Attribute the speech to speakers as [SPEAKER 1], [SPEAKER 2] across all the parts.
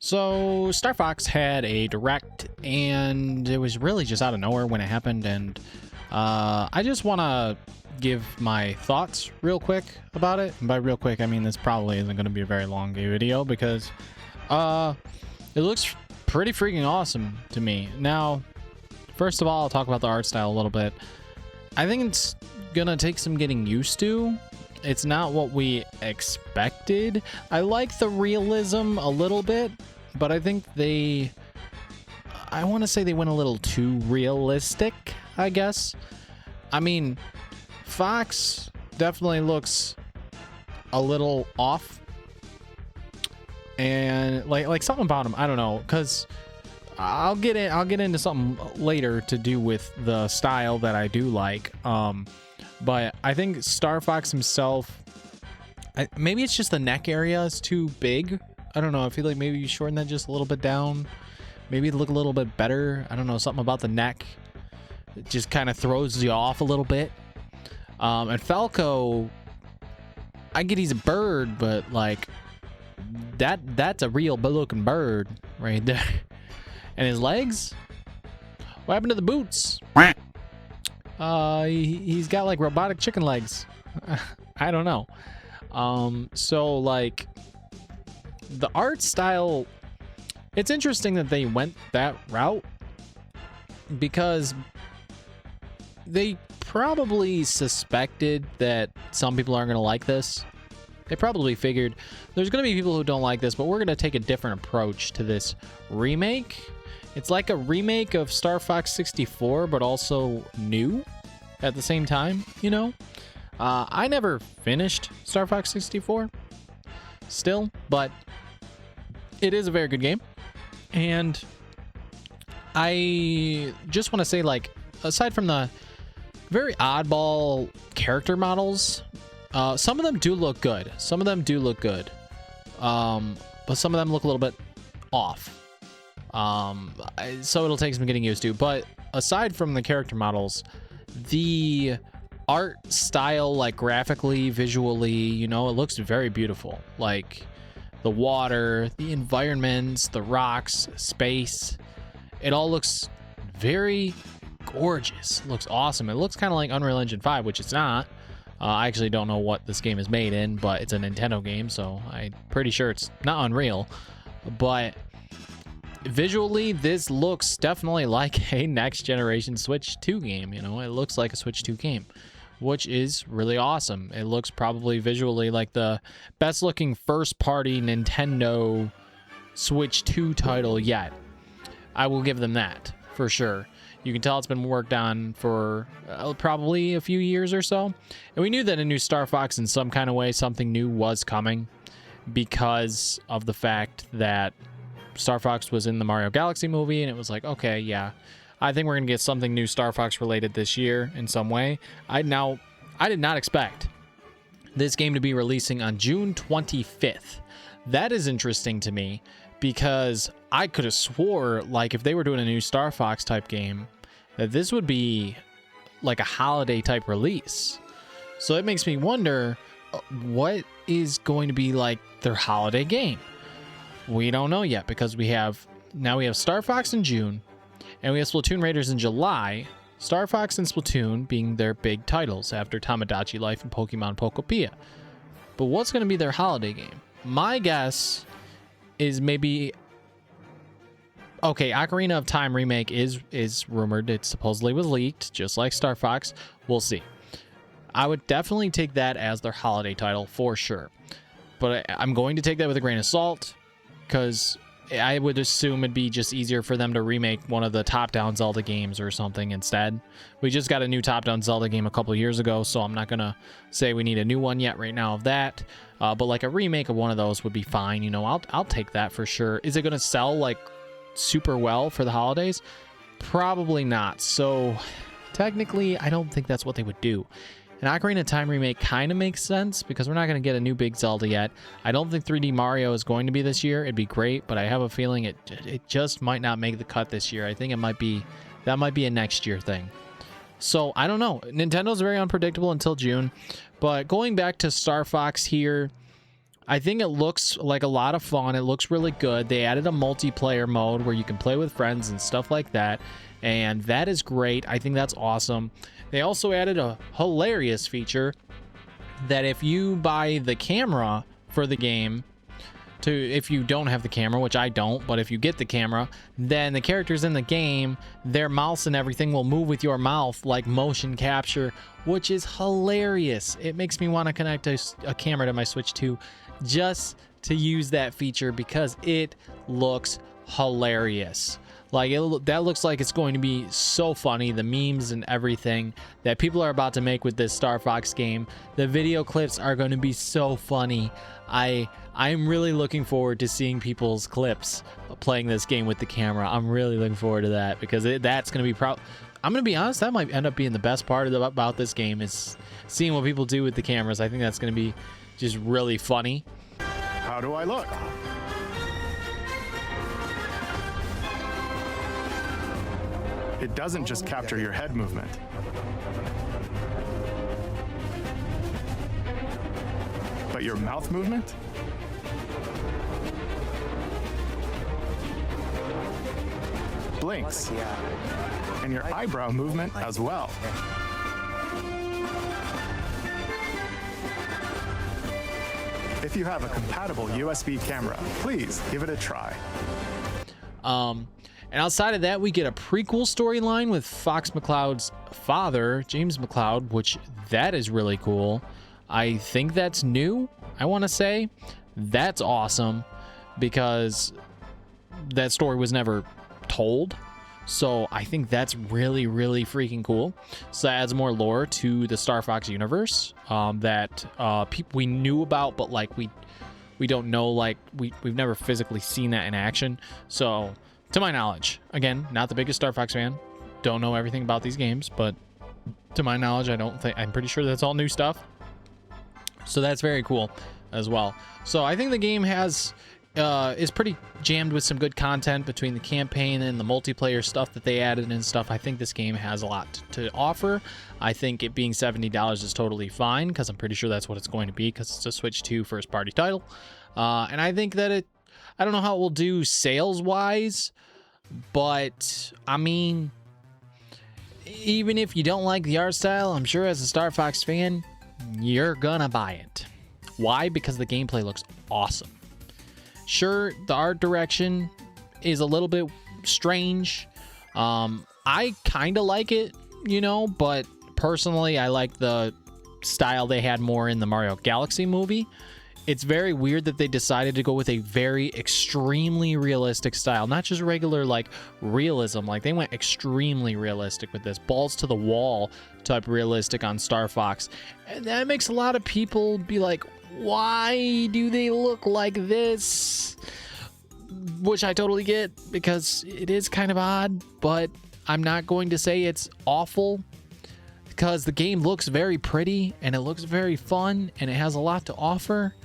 [SPEAKER 1] So Starfox had a direct, and it was really just out of nowhere when it happened. And I just want to give my thoughts real quick about it. And by real quick, I mean this probably isn't going to be a very long video because it looks pretty freaking awesome to me. Now, first of all, I'll talk about the art style a little bit. I think it's gonna take some getting used to. It's not what we expected. I like the realism a little bit, but I think I want to say they went a little too realistic, I guess. I mean, Fox definitely looks a little off. And like something about him, I don't know, because I'll get into something later to do with the style that I do like. But I think Starfox himself, maybe it's just the neck area is too big. I don't know. I feel like maybe you shorten that just a little bit down. Maybe it'd look a little bit better. I don't know. Something about the neck. It just kind of throws you off a little bit. And Falco, I get he's a bird, but like that's a real looking bird right there. And his legs? What happened to the boots? He's got like robotic chicken legs. I don't know. So like the art style, it's interesting that they went that route because they probably suspected that some people aren't going to like this. They probably figured there's going to be people who don't like this, but we're going to take a different approach to this remake. It's like a remake of Star Fox 64, but also new at the same time, you know? I never finished Star Fox 64 still, but it is a very good game. And I just want to say, like, aside from the very oddball character models, some of them do look good. But some of them look a little bit off. So it'll take some getting used to. But aside from the character models, the art style, like graphically, visually, you know, it looks very beautiful. Like the water, the environments, the rocks, space, it all looks very gorgeous. It looks awesome. It looks kind of like Unreal Engine 5, which it's not. I actually don't know what this game is made in, but it's a Nintendo game, so I'm pretty sure it's not Unreal. But visually, this looks definitely like a next generation Switch 2 game. You know, it looks like a Switch 2 game, which is really awesome. It looks probably visually like the best looking first party Nintendo Switch 2 title yet. I will give them that for sure. You can tell it's been worked on for probably a few years or so. And we knew that a new Star Fox in some kind of way, something new was coming because of the fact that Star Fox was in the Mario Galaxy movie, and it was like, okay, yeah, I think we're going to get something new Star Fox related this year in some way. I did not expect this game to be releasing on June 25th. That is interesting to me because I could have swore, like, if they were doing a new Star Fox type game, that this would be like a holiday type release. So it makes me wonder what is going to be like their holiday game. We don't know yet because we have Star Fox in June and we have Splatoon Raiders in July. Star Fox and Splatoon being their big titles after Tamagotchi Life and Pokemon Pokopia. But what's going to be their holiday game? My guess is maybe... Okay, Ocarina of Time remake is rumored. It supposedly was leaked, just like Star Fox. We'll see. I would definitely take that as their holiday title for sure. But I'm going to take that with a grain of salt because I would assume it'd be just easier for them to remake one of the top-down Zelda games or something instead. We just got a new top-down Zelda game a couple years ago, so I'm not going to say we need a new one yet right now of that. But like a remake of one of those would be fine. You know, I'll take that for sure. Is it going to sell like super well for the holidays? Probably not. So technically, I don't think that's what they would do. An Ocarina of Time remake kind of makes sense because we're not going to get a new big Zelda yet. I don't think 3D Mario is going to be this year. It'd be great, but I have a feeling it just might not make the cut this year. I think that might be a next year thing. So I don't know. Nintendo's very unpredictable until June. But going back to Star Fox here, I think it looks like a lot of fun. It looks really good. They added a multiplayer mode where you can play with friends and stuff like that, and that is great. I think that's awesome. They also added a hilarious feature that if you buy the camera for the game, if you don't have the camera, which I don't, but if you get the camera, then the characters in the game, their mouths and everything will move with your mouth like motion capture, which is hilarious. It makes me want to connect a camera to my Switch 2 just to use that feature because it looks hilarious. Like, that looks like it's going to be so funny. The memes and everything that people are about to make with this Starfox game, the video clips are going to be so funny. I'm really looking forward to seeing people's clips playing this game with the camera. I'm really looking forward to that because that's going to be I'm going to be honest, that might end up being the best part about this game is seeing what people do with the cameras. I think that's going to be just really funny.
[SPEAKER 2] How do I look? It doesn't just capture your head movement. But your mouth movement? Blinks. And your eyebrow movement as well. If you have a compatible USB camera, please give it a try.
[SPEAKER 1] And outside of that, we get a prequel storyline with Fox McCloud's father, James McCloud, which that is really cool. I think that's new, I want to say. That's awesome because that story was never told. So I think that's really, really freaking cool. So that adds more lore to the Starfox universe that people we knew about, but like we don't know, like we've never physically seen that in action. So to my knowledge, again, not the biggest Starfox fan, don't know everything about these games, but to my knowledge, I'm pretty sure that's all new stuff. So that's very cool as well. So I think the game is pretty jammed with some good content between the campaign and the multiplayer stuff that they added and stuff. I think this game has a lot to offer. I think it being $70 is totally fine because I'm pretty sure that's what it's going to be because it's a Switch 2 first-party title. And I think that I don't know how it will do sales-wise, but, I mean, even if you don't like the art style, I'm sure as a Starfox fan, you're gonna buy it. Why? Because the gameplay looks awesome. Sure, the art direction is a little bit strange. I kind of like it, but personally, I like the style they had more in the Mario Galaxy movie. It's very weird that they decided to go with a very extremely realistic style, not just regular like realism. Like they went extremely realistic with this, balls to the wall type realistic on Starfox, and that makes a lot of people be like, why do they look like this? Which I totally get because it is kind of odd, but I'm not going to say it's awful because the game looks very pretty and it looks very fun and it has a lot to offer.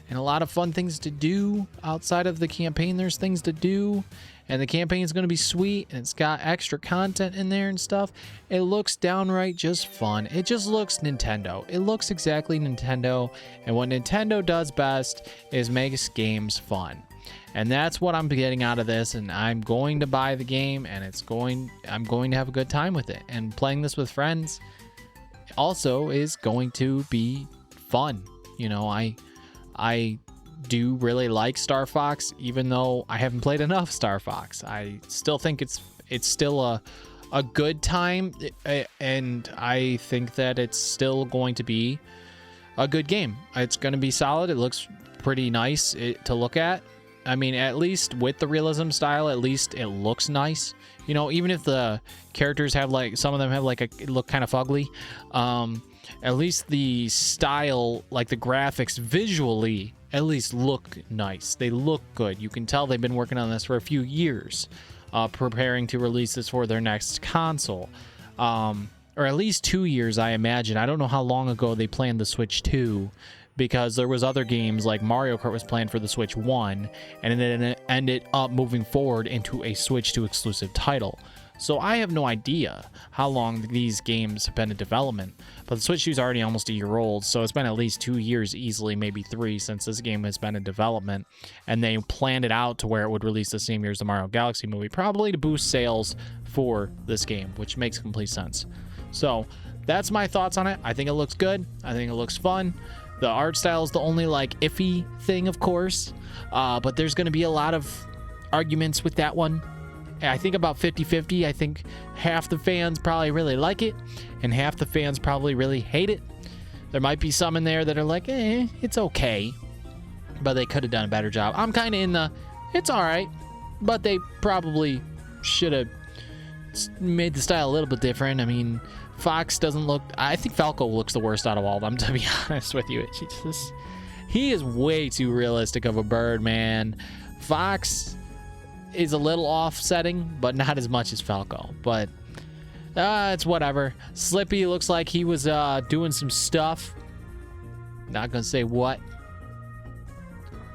[SPEAKER 1] And a lot of fun things to do outside of the campaign. There's things to do, and the campaign is going to be sweet, and it's got extra content in there and stuff. It looks downright just fun. It just looks Nintendo. It looks exactly Nintendo, and what Nintendo does best is makes games fun. And that's what I'm getting out of this, and I'm going to buy the game, and I'm going to have a good time with it. And playing this with friends also is going to be fun. I do really like Starfox, even though I haven't played enough Starfox. I still think it's still a good time, and I think that it's still going to be a good game. It's going to be solid. It looks pretty nice to look at. I mean, at least with the realism style, at least it looks nice. Even if the characters have some of them have look kind of ugly. At least the style, like the graphics visually, at least look nice. They look good. You can tell they've been working on this for a few years, preparing to release this for their next console. Or at least 2 years, I imagine. I don't know how long ago they planned the Switch 2 because there was other games like Mario Kart was planned for the Switch 1, and then it ended up moving forward into a Switch 2 exclusive title. So I have no idea how long these games have been in development, but the Switch 2 is already almost a year old, so it's been at least 2 years easily, maybe 3, since this game has been in development, and they planned it out to where it would release the same year as the Mario Galaxy movie, probably to boost sales for this game, which makes complete sense. So that's my thoughts on it. I think it looks good. I think it looks fun. The art style is the only like iffy thing, of course, but there's going to be a lot of arguments with that one. I think about 50-50. I think half the fans probably really like it, and half the fans probably really hate it. There might be some in there that are like, it's okay, but they could have done a better job. I'm kind of in the, it's all right, but they probably should have made the style a little bit different. I mean, Fox doesn't look, I think Falco looks the worst out of all of them, to be honest with you. He is way too realistic of a bird, man. Fox is a little offsetting, but not as much as Falco. But it's whatever. Slippy looks like he was doing some stuff. Not gonna say what,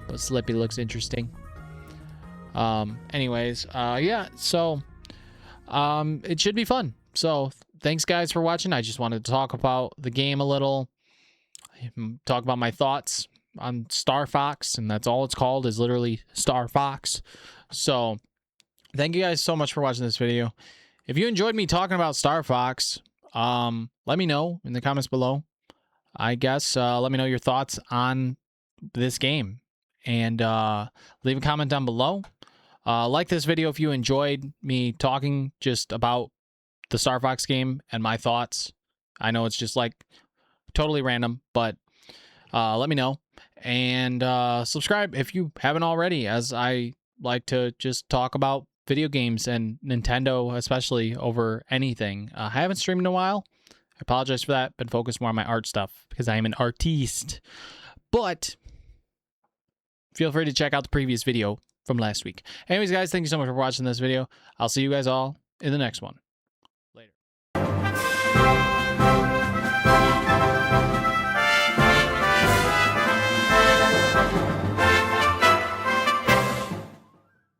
[SPEAKER 1] but Slippy looks interesting. Anyways, yeah, so it should be fun. So thanks guys for watching. I just wanted to talk about the game a little, talk about my thoughts on Starfox, and that's all it's called, is literally Starfox. So thank you guys so much for watching this video. If you enjoyed me talking about Starfox, let me know in the comments below. I guess let me know your thoughts on this game, and leave a comment down below. Like this video if you enjoyed me talking just about the Starfox game and my thoughts. I know it's just like totally random, but let me know. And subscribe if you haven't already, as I like to just talk about video games and Nintendo especially over anything. I haven't streamed in a while. I apologize for that. Been focused more on my art stuff because I am an artiste. But feel free to check out the previous video from last week. Anyways, guys, thank you so much for watching this video. I'll see you guys all in the next one.